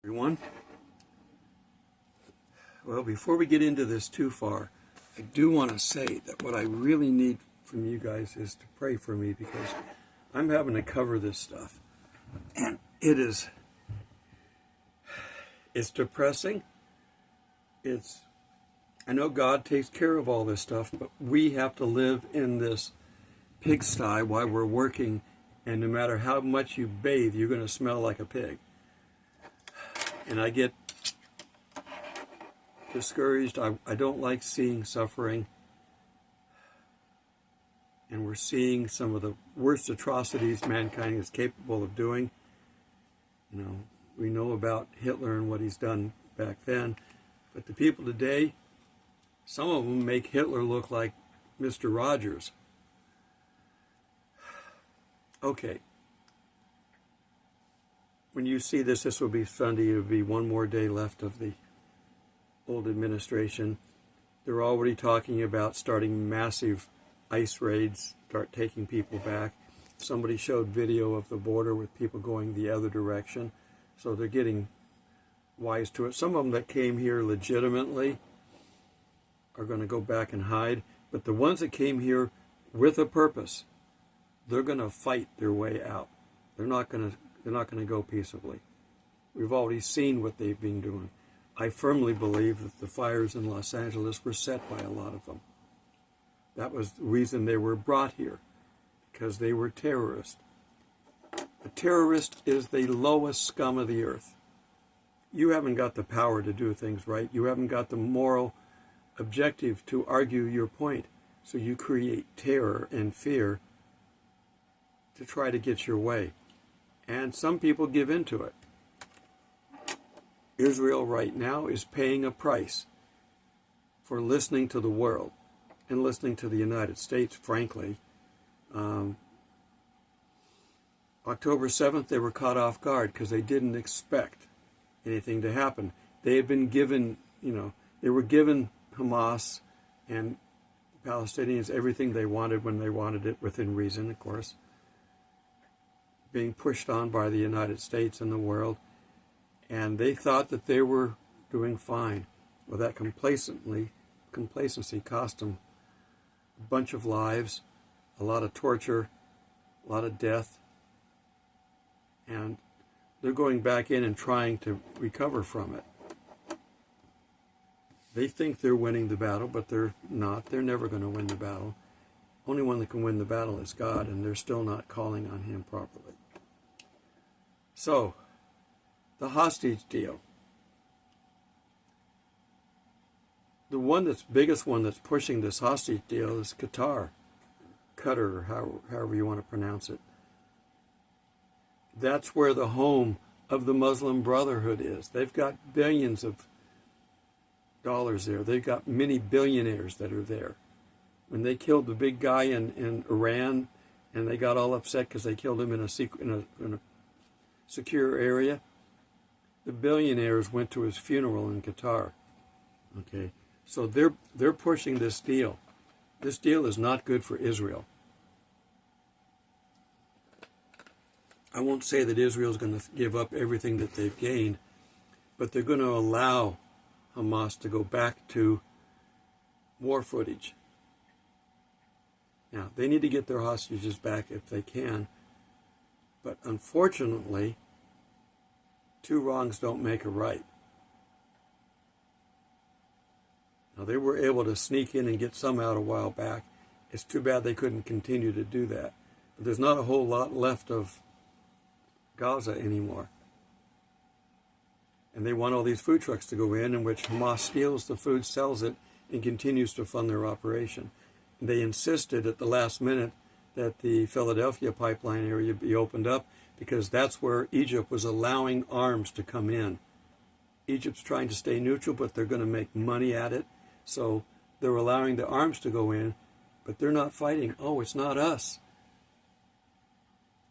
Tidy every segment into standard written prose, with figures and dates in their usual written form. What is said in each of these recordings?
Everyone. Well, before we get into this too far, I do want to say that what I really need from you guys is to pray for me, because I'm having to cover this stuff. And it's depressing. I know God takes care of all this stuff, but we have to live in this pigsty while we're working, and no matter how much you bathe, you're going to smell like a pig. And I get discouraged. I don't like seeing suffering. And we're seeing some of the worst atrocities mankind is capable of doing. You know, we know about Hitler and what he's done back then. But the people today, some of them make Hitler look like Mr. Rogers. Okay. When you see this will be Sunday. It'll be one more day left of the old administration. They're already talking about starting massive ICE raids, start taking people back. Somebody showed video of the border with people going the other direction. So they're getting wise to it. Some of them that came here legitimately are going to go back and hide. But the ones that came here with a purpose, they're going to fight their way out. They're not going to go peaceably. We've already seen what they've been doing. I firmly believe that the fires in Los Angeles were set by a lot of them. That was the reason they were brought here, because they were terrorists. A terrorist is the lowest scum of the earth. You haven't got the power to do things right. You haven't got the moral objective to argue your point. So you create terror and fear to try to get your way. And some people give into it. Israel right now is paying a price for listening to the world and listening to the United States, frankly. October 7th, they were caught off guard because they didn't expect anything to happen. They had been given, they were given Hamas and the Palestinians everything they wanted when they wanted it, within reason, of course, being pushed on by the United States and the world. And they thought that they were doing fine. Well, that complacency cost them a bunch of lives, a lot of torture, a lot of death. And they're going back in and trying to recover from it. They think they're winning the battle, but they're not. They're never going to win the battle. Only one that can win the battle is God, and they're still not calling on Him properly. So, the hostage deal. The biggest one that's pushing this hostage deal is Qatar, or however you want to pronounce it. That's where the home of the Muslim Brotherhood is. They've got billions of dollars there. They've got many billionaires that are there. When they killed the big guy in Iran, and they got all upset because they killed him in a secure area, the billionaires went to his funeral in Qatar. Okay, so they're pushing this deal. This deal is not good for Israel. I won't say that Israel's going to give up everything that they've gained, but they're going to allow Hamas to go back to war footage. Now, they need to get their hostages back if they can, but unfortunately, two wrongs don't make a right. Now, they were able to sneak in and get some out a while back. It's too bad they couldn't continue to do that. But there's not a whole lot left of Gaza anymore. And they want all these food trucks to go in which Hamas steals the food, sells it, and continues to fund their operation. And they insisted at the last minute that the Philadelphia pipeline area be opened up, because that's where Egypt was allowing arms to come in. Egypt's trying to stay neutral, but they're going to make money at it. So they're allowing the arms to go in, but they're not fighting. Oh, it's not us.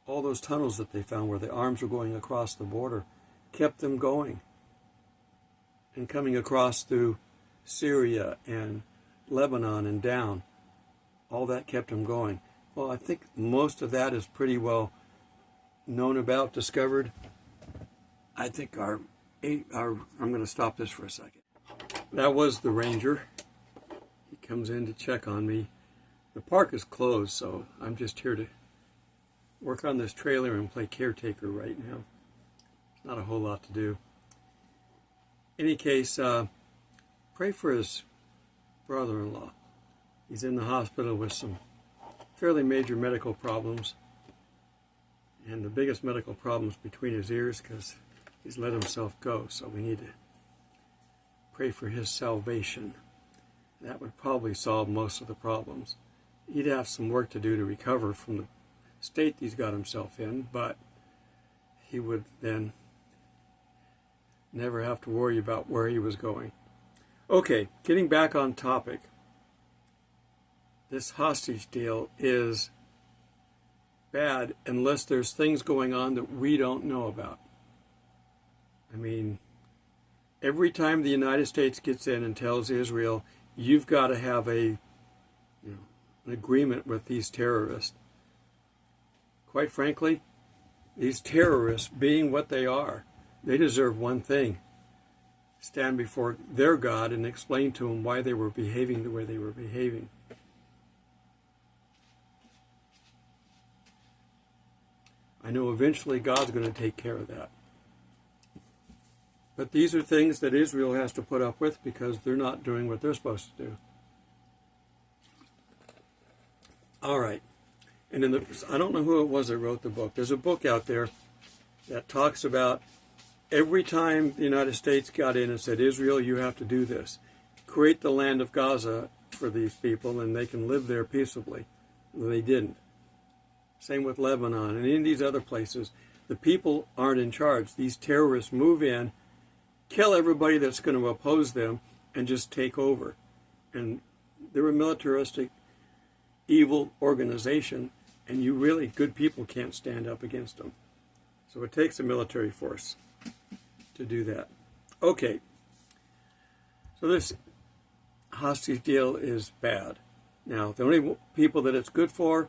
All those tunnels that they found where the arms were going across the border kept them going. And coming across through Syria and Lebanon and down, all that kept them going. Well, I think most of that is pretty well known about, discovered. I think our I'm going to stop this for a second. That was the ranger. He comes in to check on me. The park is closed, so I'm just here to work on this trailer and play caretaker right now. Not a whole lot to do. Any case, pray for his brother-in-law. He's in the hospital with some fairly major medical problems, and the biggest medical problems between his ears because he's let himself go, so we need to pray for his salvation. That would probably solve most of the problems. He'd have some work to do to recover from the state he's got himself in, but he would then never have to worry about where he was going. Okay, getting back on topic. This hostage deal is bad unless there's things going on that we don't know about. I mean, every time the United States gets in and tells Israel, you've got to have an agreement with these terrorists. Quite frankly, these terrorists, being what they are, they deserve one thing: stand before their God and explain to them why they were behaving the way they were behaving. I know eventually God's going to take care of that. But these are things that Israel has to put up with because they're not doing what they're supposed to do. All right. And I don't know who it was that wrote the book. There's a book out there that talks about every time the United States got in and said, Israel, you have to do this. Create the land of Gaza for these people and they can live there peaceably. Well, they didn't. Same with Lebanon and in these other places. The people aren't in charge. These terrorists move in, kill everybody that's going to oppose them, and just take over. And they're a militaristic, evil organization, and good people can't stand up against them. So it takes a military force to do that. Okay. So this hostage deal is bad. Now, the only people that it's good for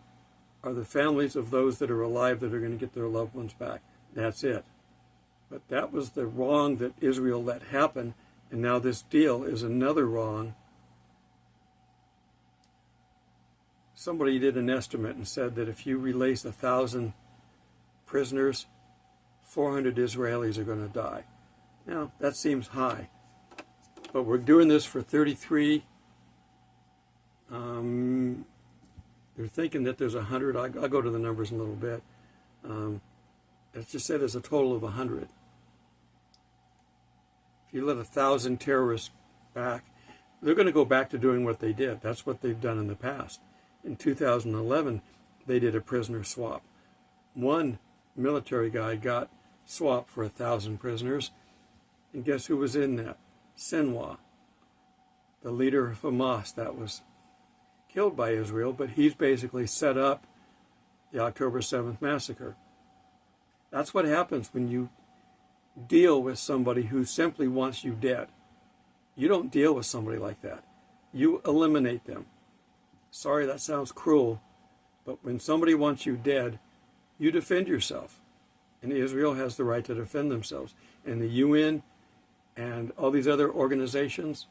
are the families of those that are alive that are going to get their loved ones back. That's it. But that was the wrong that Israel let happen, and now this deal is another wrong. Somebody did an estimate and said that if you release 1,000 prisoners, 400 Israelis are going to die. Now, that seems high. But we're doing this for 33. They're thinking that there's 100. I'll go to the numbers in a little bit. Let's just say there's a total of 100. If you let 1,000 terrorists back, they're going to go back to doing what they did. That's what they've done in the past. In 2011, they did a prisoner swap. One military guy got swapped for 1,000 prisoners. And guess who was in that? Sinwar, the leader of Hamas that was killed by Israel, but he's basically set up the October 7th massacre. That's what happens when you deal with somebody who simply wants you dead. You don't deal with somebody like that. You eliminate them. Sorry, that sounds cruel, but when somebody wants you dead, you defend yourself. And Israel has the right to defend themselves. And the UN and all these other organizations,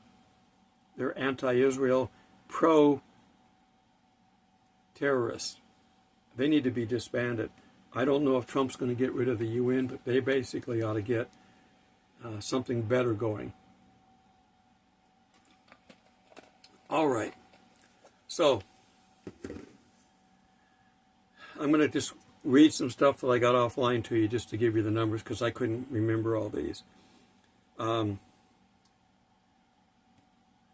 they're anti-Israel, pro-terrorists. They need to be disbanded. I don't know if Trump's going to get rid of the UN, but they basically ought to get something better going. All right. So, I'm going to just read some stuff that I got offline to you just to give you the numbers because I couldn't remember all these. It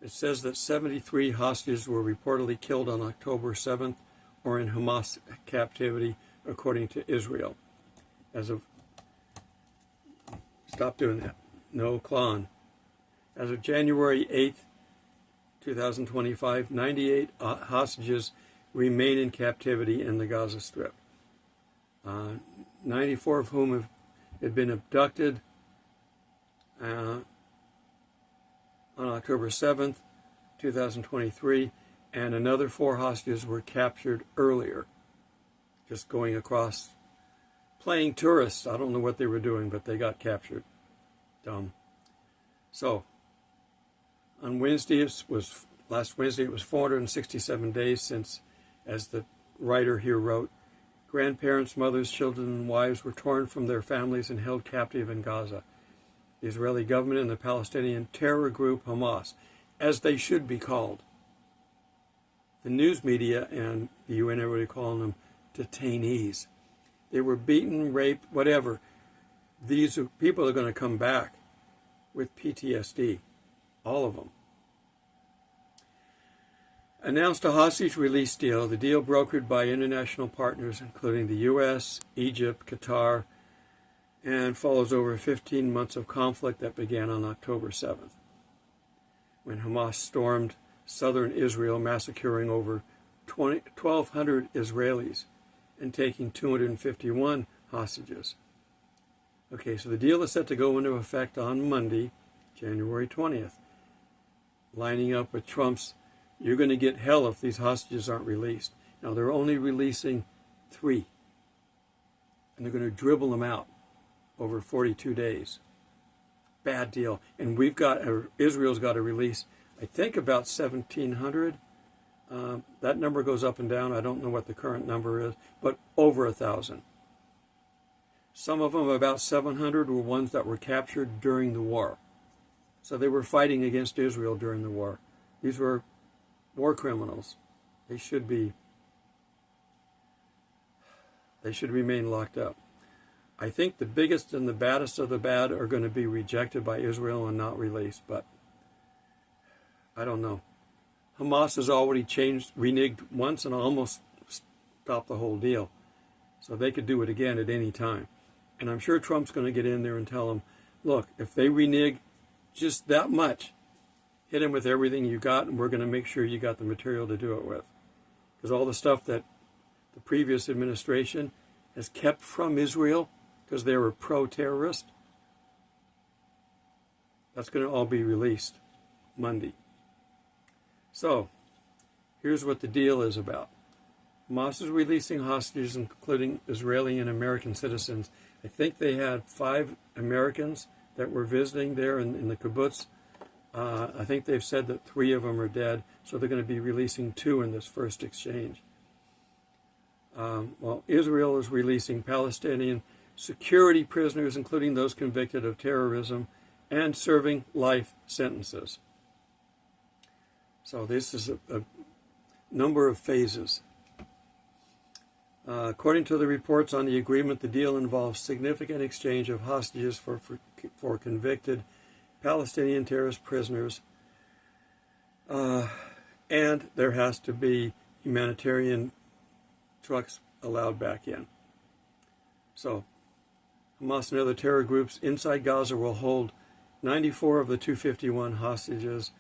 says that 73 hostages were reportedly killed on October 7th or in Hamas captivity, according to Israel. Stop doing that. No clown. As of January 8th, 2025, 98 hostages remain in captivity in the Gaza Strip. 94 of whom had been abducted on October 7th, 2023, and another 4 hostages were captured earlier, just going across, playing tourists. I don't know what they were doing, but they got captured. Dumb. So, on last Wednesday, it was 467 days since, as the writer here wrote, grandparents, mothers, children, and wives were torn from their families and held captive in Gaza. The Israeli government and the Palestinian terror group Hamas, as they should be called. The news media and the UN, everybody calling them detainees. They were beaten, raped, whatever. These people are going to come back with PTSD, all of them. Announced a hostage release deal, the deal brokered by international partners, including the U.S., Egypt, Qatar, and follows over 15 months of conflict that began on October 7th, when Hamas stormed southern Israel, massacring over 1,200 Israelis and taking 251 hostages. Okay, so the deal is set to go into effect on Monday, January 20th, lining up with Trump's "you're going to get hell if these hostages aren't released." Now, they're only releasing 3, and they're going to dribble them out over 42 days. Bad deal. And Israel's got to release, I think, about 1,700. That number goes up and down. I don't know what the current number is, but over 1,000. Some of them, about 700, were ones that were captured during the war. So they were fighting against Israel during the war. These were war criminals. They should remain locked up. I think the biggest and the baddest of the bad are going to be rejected by Israel and not released, but I don't know. Hamas has already reneged once and almost stopped the whole deal. So they could do it again at any time. And I'm sure Trump's going to get in there and tell them, look, if they renege just that much, hit them with everything you got, and we're going to make sure you got the material to do it with. Because all the stuff that the previous administration has kept from Israel, because they were pro-terrorist, that's going to all be released Monday. So, here's what the deal is about. Hamas is releasing hostages, including Israeli and American citizens. I think they had 5 Americans that were visiting there in the kibbutz. I think they've said that 3 of them are dead, so they're going to be releasing 2 in this first exchange. Israel is releasing Palestinian security prisoners, including those convicted of terrorism and serving life sentences. So this is a number of phases. According to the reports on the agreement, the deal involves significant exchange of hostages for convicted Palestinian terrorist prisoners, and there has to be humanitarian trucks allowed back in. So, Hamas and other terror groups inside Gaza will hold 94 of the 251 hostages,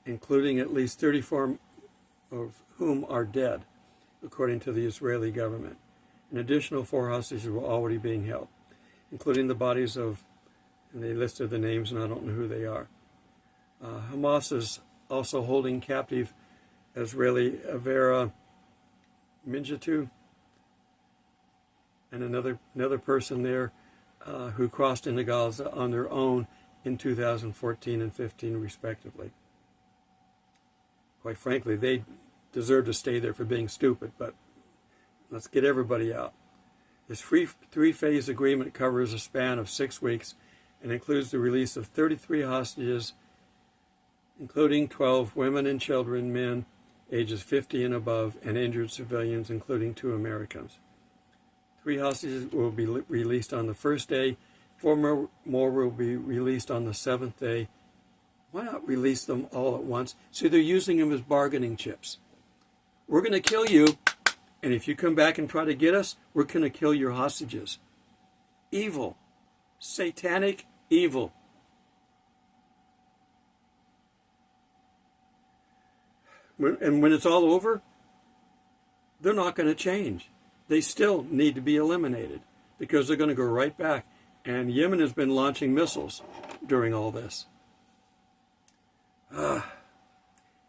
including at least 34 of whom are dead, according to the Israeli government. An additional 4 hostages were already being held, including the bodies of, and they listed the names, and I don't know who they are. Hamas is also holding captive Israeli Avera Minjatu and another person there who crossed into Gaza on their own in 2014 and 15, respectively. Quite frankly, they deserve to stay there for being stupid, but let's get everybody out. This 3-phase agreement covers a span of 6 weeks and includes the release of 33 hostages, including 12 women and children, men ages 50 and above, and injured civilians, including 2 Americans. 3 hostages will be released on the first day. 4 more will be released on the 7th day. Why not release them all at once? See, they're using them as bargaining chips. We're going to kill you, and if you come back and try to get us, we're going to kill your hostages. Evil. Satanic evil. And when it's all over, they're not going to change. They still need to be eliminated because they're going to go right back. And Yemen has been launching missiles during all this.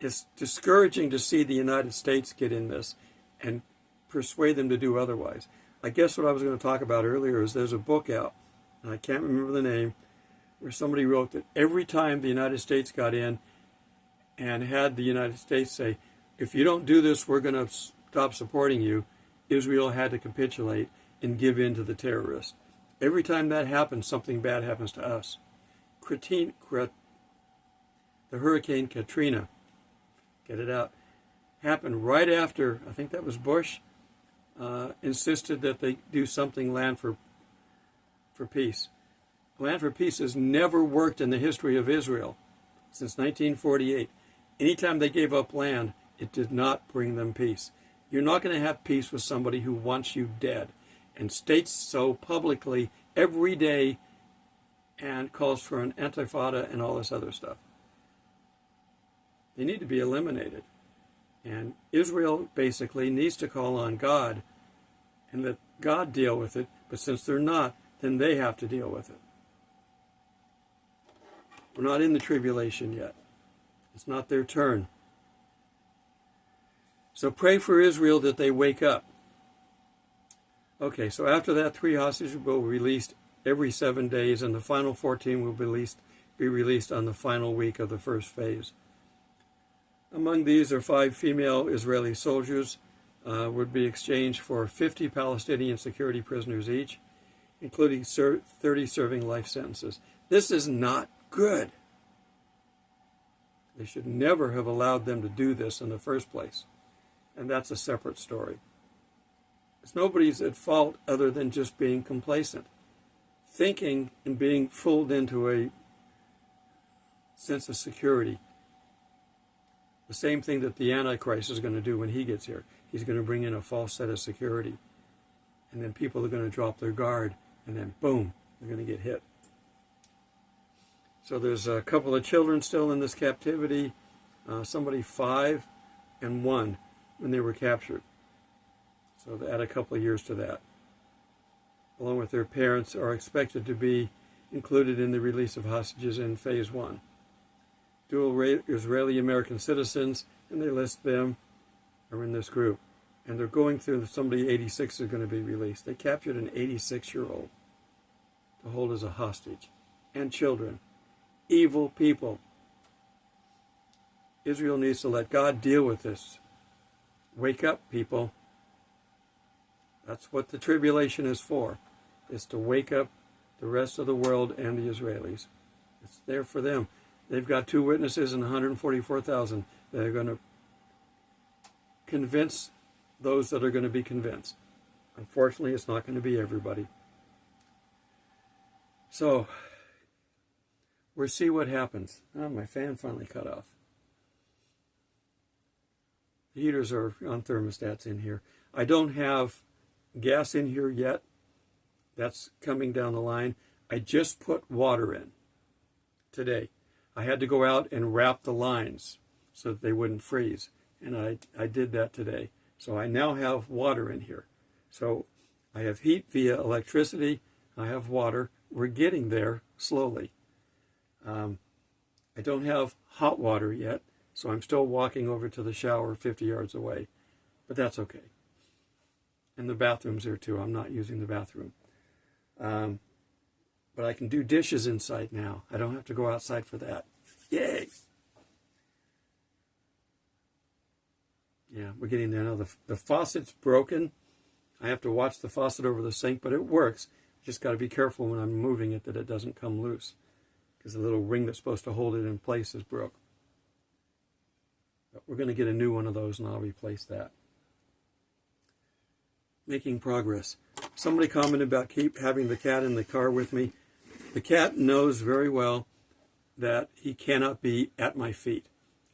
It's discouraging to see the United States get in this and persuade them to do otherwise. I guess what I was going to talk about earlier is there's a book out, and I can't remember the name, where somebody wrote that every time the United States got in and had the United States say, if you don't do this, we're going to stop supporting you, Israel had to capitulate and give in to the terrorists. Every time that happens, something bad happens to us. The Hurricane Katrina, get it out, happened right after, I think that was Bush, insisted that they do something land for peace. Land for peace has never worked in the history of Israel since 1948. Anytime they gave up land, it did not bring them peace. You're not going to have peace with somebody who wants you dead and states so publicly every day and calls for an intifada and all this other stuff. They need to be eliminated. And Israel basically needs to call on God and let God deal with it. But since they're not, then they have to deal with it. We're not in the tribulation yet. It's not their turn. So pray for Israel that they wake up. Okay, so after that, 3 hostages will be released every 7 days, and the final 14 will be released on the final week of the first phase. Among these are 5 female Israeli soldiers would be exchanged for 50 Palestinian security prisoners each, including 30 serving life sentences. This is not good. They should never have allowed them to do this in the first place. And that's a separate story. It's nobody's at fault other than just being complacent, thinking and being fooled into a sense of security. The same thing that the Antichrist is going to do when he gets here. He's going to bring in a false set of security. And then people are going to drop their guard, and then boom, they're going to get hit. So there's a couple of children still in this captivity, somebody 5 and 1 when they were captured. So they add a couple of years to that. Along with their parents are expected to be included in the release of hostages in phase 1. Dual Israeli-American citizens, and they list them, are in this group. And they're going through, somebody 86 is going to be released. They captured an 86-year-old to hold as a hostage. And children. Evil people. Israel needs to let God deal with this. Wake up, people. That's what the tribulation is for. Is to wake up the rest of the world and the Israelis. It's there for them. They've got 2 witnesses and 144,000. They're going to convince those that are going to be convinced. Unfortunately, it's not going to be everybody. So, we'll see what happens. Oh, my fan finally cut off. The heaters are on thermostats in here. I don't have gas in here yet. That's coming down the line. I just put water in today. I had to go out and wrap the lines so that they wouldn't freeze. And I did that today. So I now have water in here. So I have heat via electricity. I have water. We're getting there slowly. I don't have hot water yet, so I'm still walking over to the shower 50 yards away. But that's okay. And the bathroom's there too. I'm not using the bathroom. But I can do dishes inside now. I don't have to go outside for that. Yay! Yeah, we're getting there now. The faucet's broken. I have to watch the faucet over the sink, but it works. Just got to be careful when I'm moving it that it doesn't come loose, because the little ring that's supposed to hold it in place is broke. But we're going to get a new one of those, and I'll replace that. Making progress. Somebody commented about keep having the cat in the car with me. The cat knows very well that he cannot be at my feet.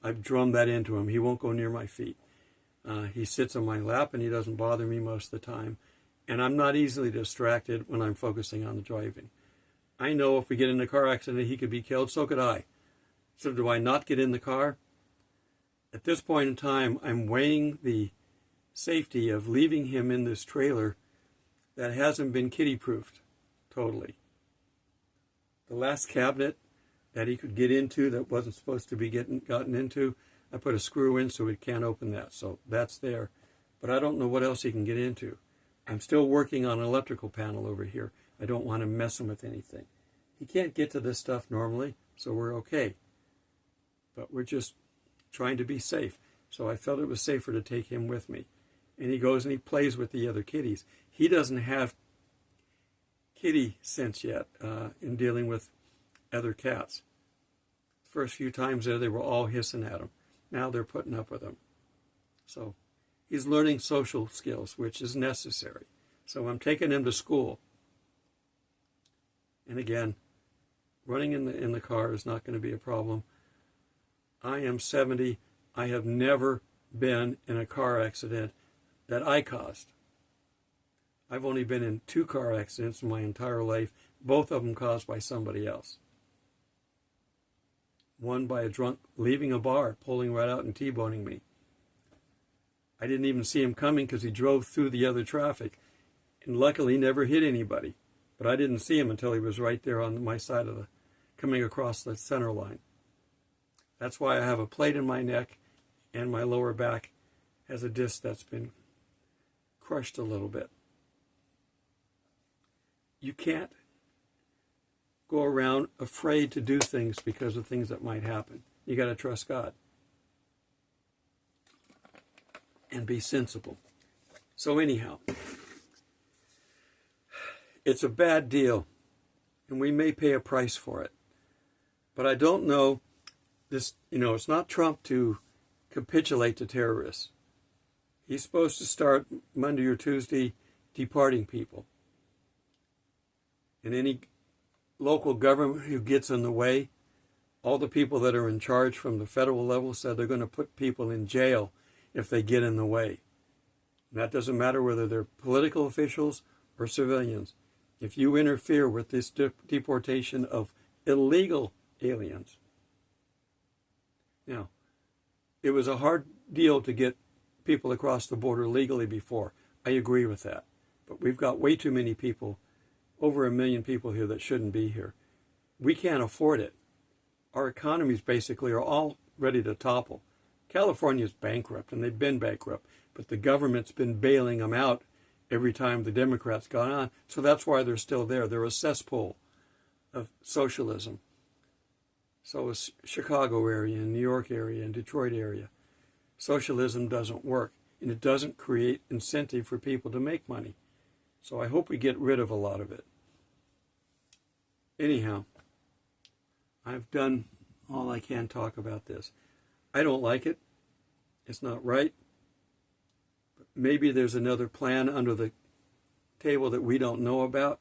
I've drummed that into him. He won't go near my feet. He sits on my lap, and he doesn't bother me most of the time. And I'm not easily distracted when I'm focusing on the driving. I know if we get in a car accident, he could be killed. So could I. So do I not get in the car? At this point in time, I'm weighing the safety of leaving him in this trailer that hasn't been kitty-proofed totally. The last cabinet that he could get into that wasn't supposed to be gotten into, I put a screw in so he can't open that. So that's there. But I don't know what else he can get into. I'm still working on an electrical panel over here. I don't want to mess him with anything. He can't get to this stuff normally, so we're okay. But we're just trying to be safe. So I felt it was safer to take him with me. And he goes and he plays with the other kitties. He doesn't have kitty sense yet in dealing with other cats. First few times there, they were all hissing at him. Now they're putting up with him. So he's learning social skills, which is necessary. So I'm taking him to school. And again, running in the car is not going to be a problem. I am 70. I have never been in a car accident that I caused. I've only been in 2 car accidents in my entire life, both of them caused by somebody else. One by a drunk leaving a bar, pulling right out and T-boning me. I didn't even see him coming because he drove through the other traffic, and luckily never hit anybody. But I didn't see him until he was right there on my side of coming across the center line. That's why I have a plate in my neck, and my lower back has a disc that's been crushed a little bit. You can't go around afraid to do things because of things that might happen. You got to trust God and be sensible. So anyhow, it's a bad deal, and we may pay a price for it. But I don't know this, it's not Trump to capitulate to terrorists. He's supposed to start Monday or Tuesday departing people. And any local government who gets in the way, all the people that are in charge from the federal level said they're going to put people in jail if they get in the way. And that doesn't matter whether they're political officials or civilians. If you interfere with this deportation of illegal aliens. Now, it was a hard deal to get people across the border legally before. I agree with that. But we've got way too many people, over 1 million people here that shouldn't be here. We can't afford it. Our economies basically are all ready to topple. California's bankrupt, and they've been bankrupt, but the government's been bailing them out every time the Democrats got on. So that's why they're still there. They're a cesspool of socialism. So is Chicago area, and New York area, and Detroit area. Socialism doesn't work, and it doesn't create incentive for people to make money. So I hope we get rid of a lot of it. Anyhow, I've done all I can talk about this. I don't like it. It's not right. But maybe there's another plan under the table that we don't know about.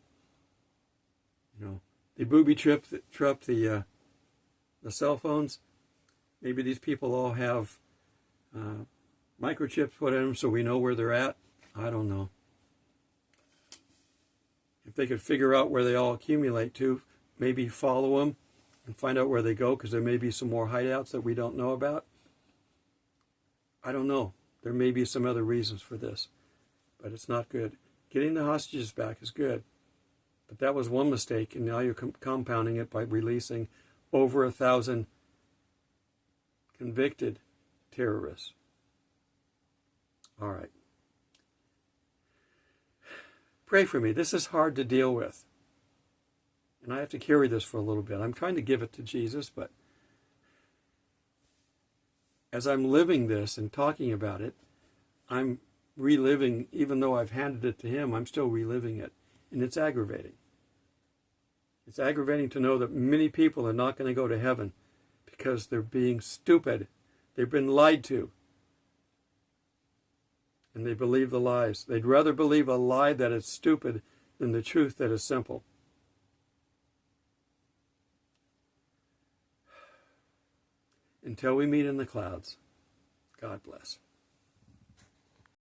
They booby-trapped the cell phones. Maybe these people all have microchips put in them so we know where they're at. I don't know. If they could figure out where they all accumulate to, maybe follow them and find out where they go, because there may be some more hideouts that we don't know about. I don't know. There may be some other reasons for this, but it's not good. Getting the hostages back is good, but that was one mistake, and now you're compounding it by releasing over 1,000 convicted terrorists. All right. Pray for me. This is hard to deal with. And I have to carry this for a little bit. I'm trying to give it to Jesus, but as I'm living this and talking about it, I'm reliving, even though I've handed it to him, I'm still reliving it. And it's aggravating. It's aggravating to know that many people are not going to go to heaven because they're being stupid. They've been lied to. And they believe the lies. They'd rather believe a lie that is stupid than the truth that is simple. Until we meet in the clouds, God bless.